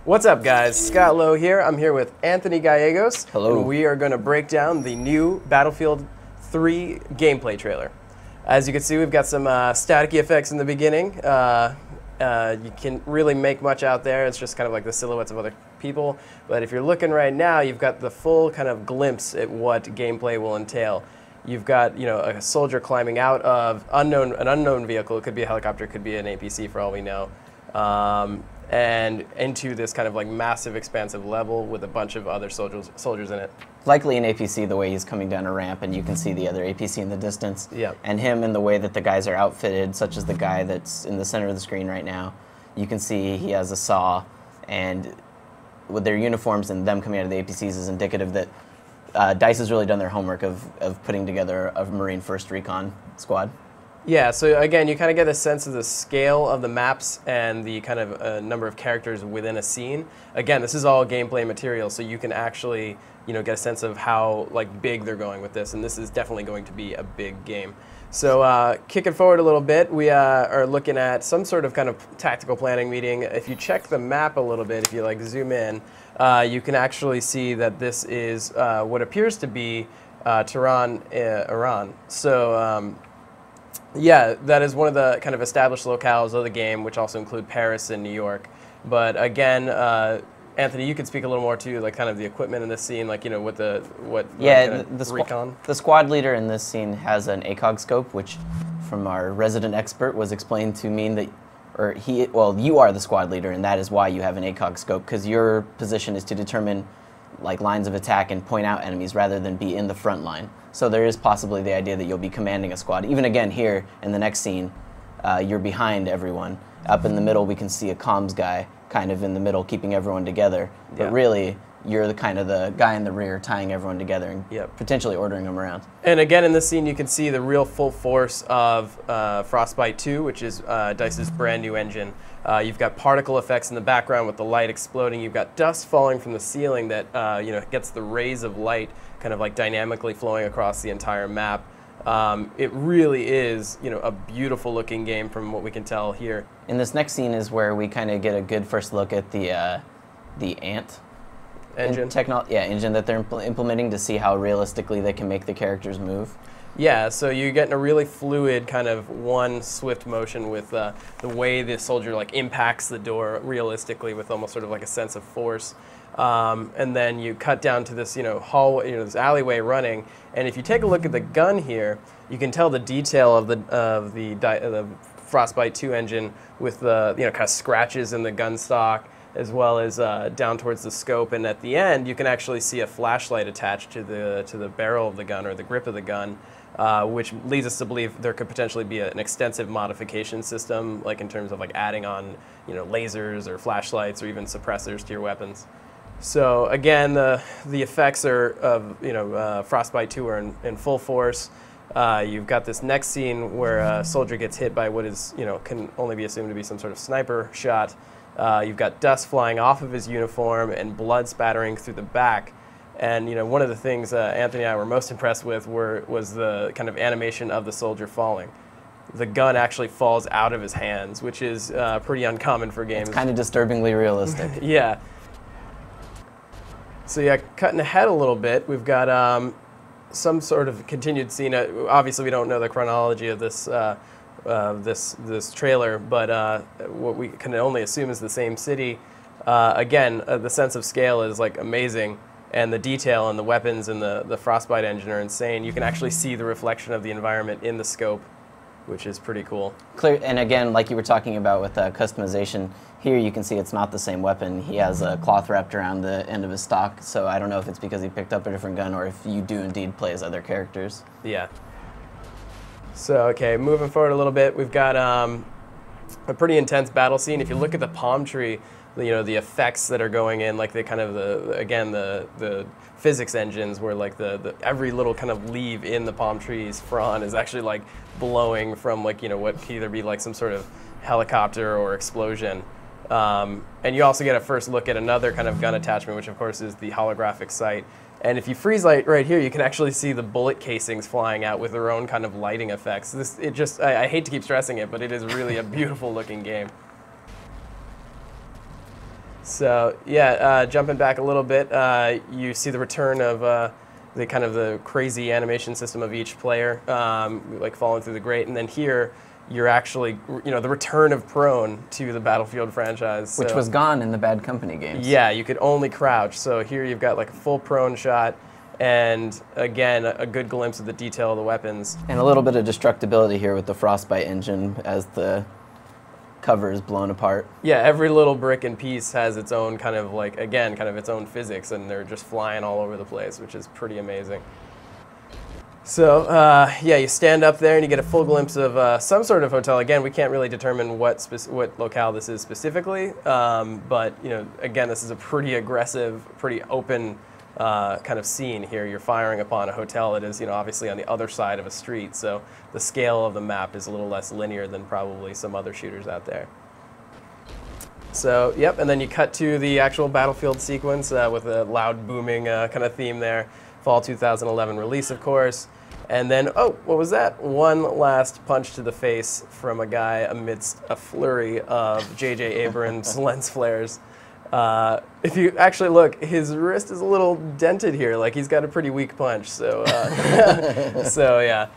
What's up, guys? Scott Lowe here. I'm here with Anthony Gallegos. Hello. And we are going to break down the new Battlefield 3 gameplay trailer. As you can see, we've got some staticky effects in the beginning. You can't really make much out there. It's just kind of like the silhouettes of other people. But if you're looking right now, you've got the full kind of glimpse at what gameplay will entail. You've got, a soldier climbing out of an unknown vehicle. It could be a helicopter, it could be an APC for all we know. And into this kind of like massive expansive level with a bunch of other soldiers in it. Likely an APC the way he's coming down a ramp and you can see the other APC in the distance. Yeah. And him in the way that the guys are outfitted, such as the guy that's in the center of the screen right now. You can see he has a saw, and with their uniforms and them coming out of the APCs is indicative that DICE has really done their homework of putting together a Marine First Recon Squad. Yeah, so again, you kind of get a sense of the scale of the maps and the kind of number of characters within a scene. Again, this is all gameplay material, so you can actually, get a sense of how big they're going with this, and this is definitely going to be a big game. So kicking forward a little bit, we are looking at some sort of kind of tactical planning meeting. If you check the map a little bit, if you zoom in, you can actually see that this is what appears to be Tehran, Iran. So. Yeah, that is one of the kind of established locales of the game, which also include Paris and New York. But again, Anthony, you could speak a little more to kind of the equipment in this scene, the Recon. The squad leader in this scene has an ACOG scope, which, from our resident expert, was explained to mean that, you are the squad leader, and that is why you have an ACOG scope, because your position is to determine lines of attack and point out enemies rather than be in the front line. So there is possibly the idea that you'll be commanding a squad. Even again here in the next scene, you're behind everyone. Up in the middle we can see a comms guy kind of in the middle keeping everyone together. But yeah. Really, you're the kind of the guy in the rear tying everyone together and potentially ordering them around. And again in this scene you can see the real full force of Frostbite II, which is DICE's brand new engine. You've got particle effects in the background with the light exploding. You've got dust falling from the ceiling that gets the rays of light kind of dynamically flowing across the entire map. It really is a beautiful looking game from what we can tell here. In this next scene is where we kind of get a good first look at the ANT engine. Engine that they're implementing to see how realistically they can make the characters move. Yeah, so you're getting a really fluid kind of one swift motion with the way the soldier impacts the door realistically with almost sort of a sense of force. And then you cut down to this hallway, this alleyway running. And if you take a look at the gun here, you can tell the detail of the Frostbite II engine with the kind of scratches in the gun stock, as well as down towards the scope. And at the end, you can actually see a flashlight attached to the barrel of the gun or the grip of the gun. Which leads us to believe there could potentially be an extensive modification system, in terms of adding on, lasers or flashlights or even suppressors to your weapons. So again, the effects of Frostbite II are in full force. You've got this next scene where a soldier gets hit by what is can only be assumed to be some sort of sniper shot. You've got dust flying off of his uniform and blood spattering through the back. And one of the things Anthony and I were most impressed with was the kind of animation of the soldier falling. The gun actually falls out of his hands, which is pretty uncommon for games. It's kind of disturbingly realistic. Yeah. So yeah, cutting ahead a little bit, we've got some sort of continued scene. Obviously, we don't know the chronology of this this trailer, but what we can only assume is the same city. Again, the sense of scale is amazing. And the detail and the weapons and the Frostbite engine are insane. You can actually see the reflection of the environment in the scope, which is pretty cool. Clear, and again, like you were talking about with customization, here you can see it's not the same weapon. He has a cloth wrapped around the end of his stock, so I don't know if it's because he picked up a different gun or if you do indeed play as other characters. Yeah. So, okay, moving forward a little bit, we've got a pretty intense battle scene. If you look at the palm tree, the effects that are going in, the kind of the physics engines where the every little kind of leaf in the palm tree's frond is actually blowing from what could either be some sort of helicopter or explosion. And you also get a first look at another kind of gun attachment, which of course is the holographic sight. And if you freeze light right here, you can actually see the bullet casings flying out with their own kind of lighting effects. I hate to keep stressing it, but it is really a beautiful looking game. So yeah, jumping back a little bit, you see the return of the kind of the crazy animation system of each player, like falling through the grate, and then here you're actually, the return of prone to the Battlefield franchise. Which was gone in the Bad Company games. Yeah, you could only crouch. So here you've got like a full prone shot, and again, a good glimpse of the detail of the weapons. And a little bit of destructibility here with the Frostbite engine as the cover is blown apart. Yeah, every little brick and piece has its own kind of like, again, kind of its own physics, and they're just flying all over the place, which is pretty amazing. So, yeah, you stand up there and you get a full glimpse of some sort of hotel. Again, we can't really determine what locale this is specifically, but, again, this is a pretty aggressive, pretty open kind of scene here. You're firing upon a hotel that is, obviously on the other side of a street, so the scale of the map is a little less linear than probably some other shooters out there. So, yep, and then you cut to the actual Battlefield sequence with a loud booming kind of theme there. Fall 2011 release, of course. And then, oh, what was that? One last punch to the face from a guy amidst a flurry of J.J. Abrams lens flares. If you actually look, his wrist is a little dented here, like he's got a pretty weak punch. So, so yeah.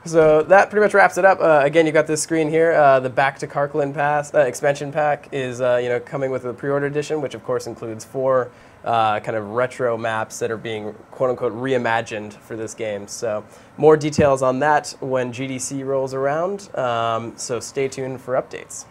So that pretty much wraps it up. Again, you got this screen here. The Back to Karkland Pass expansion pack is coming with a pre-order edition, which of course includes 4 kind of retro maps that are being quote-unquote reimagined for this game. So more details on that when GDC rolls around. So stay tuned for updates.